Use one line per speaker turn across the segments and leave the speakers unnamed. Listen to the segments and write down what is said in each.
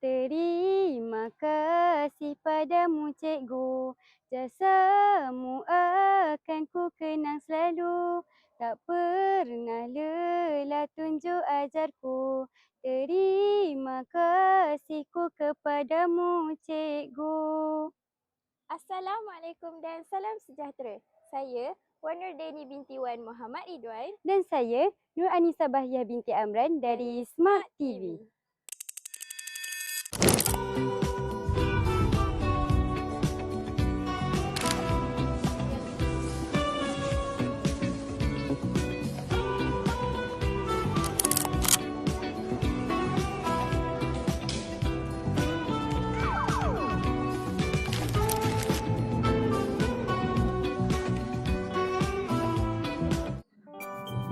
Terima kasih padamu cikgu, jasamu akan ku kenang selalu. Tak pernah lelah tunjuk ajarku, terima kasihku kepadamu cikgu.
Assalamualaikum dan salam sejahtera. Saya Wan Nurdeni binti Wan Muhammad Ridwan.
Dan saya Nur Anisa Bahiah binti Amran dari Smart TV.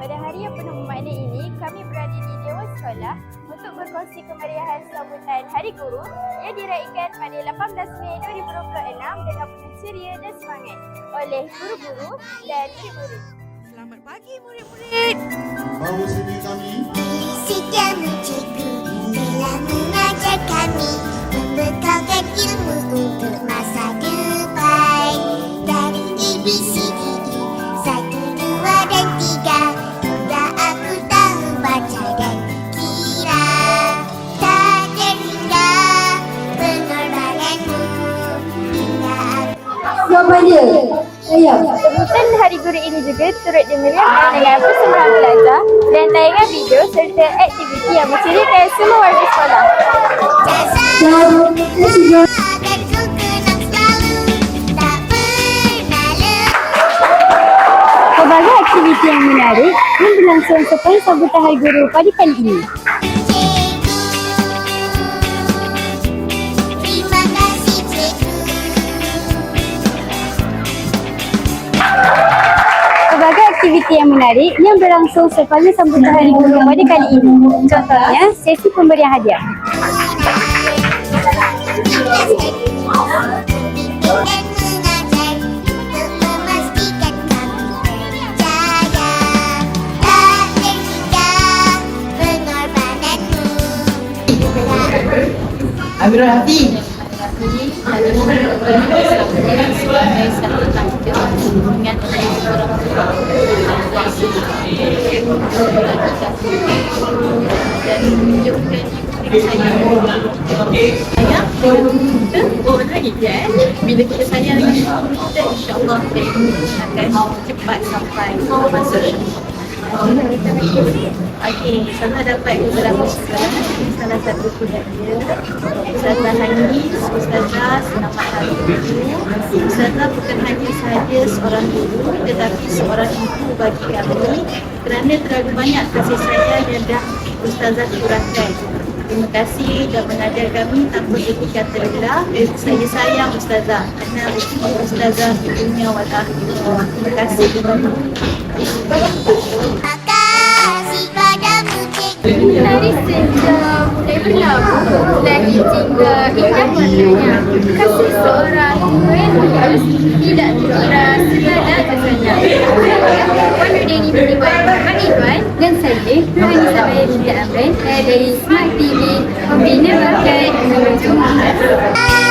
Pada hari yang penuh memakna ini, kami berada di Dewan Sekolah untuk berkongsi kemeriahan sambutan Hari Guru yang diraihkan pada 18 Mei 2026 dengan penuh ceria dan semangat oleh guru-guru dan murid-murid.
Selamat pagi murid-murid.
Bawa sini kami.
Setiamu cikgu telah mengajar kami, membekalkan ilmu untuk masa depan. Dari ABCDE 1, 2 dan 3, sudah aku tahu baca dan kira. Tak terhingga pengorbananmu hingga aku.
Siapa dia? Ayah.
Sambutan Hari Guru ini juga turut dimeriahkan dengan persembahan belajar dan tayangan video serta aktiviti yang mencirikan semua warga sekolah.
Akan ku kenang selalu, tak pernah lelah.
Pelbagai aktiviti yang menarik yang berlangsung sepanjang sambutan Hari Guru pada kali ini.
Terima kasih cikgu.
Pelbagai aktiviti yang menarik yang berlangsung sepanjang sambutan Hari Guru pada kali ini. Contohnya, sesi pemberian hadiah.
Dan mengajar untuk memastikan kami berjaya. Tak terhingga pengorbananmu.
Amirul Hati.
Bila kita sayang dengan kita, insyaAllah kita akan cepat sampai masuk syurga. Okey, Ustazah dapat beberapa soalan. Salah satu soalan dia, Ustazah Hanis, Ustazah selamat hari guru. Ustazah bukan hanya sahaja seorang guru tetapi seorang ibu bagi kami kerana terlalu banyak kasih sayang yang dah Ustazah curahkan. Terima kasih dah mengajar kami tanpa berkata lelah. Saya sayang Ustazah kerana Ustazah di dunia wal akhirat. Terima kasih kepada
Terima kasih padamu cikgu.
Dari sejak mulai berlabuh dan hingga indah warnanya, kasih seorang guru yang tulus tidak terkira segala jasanya. Wan Nurdeni binti Wan Muhammad Ridwan
Dan saya, Nur Anisa Bahiah binti Amran dari Smart TV, membina bakat menuju masa.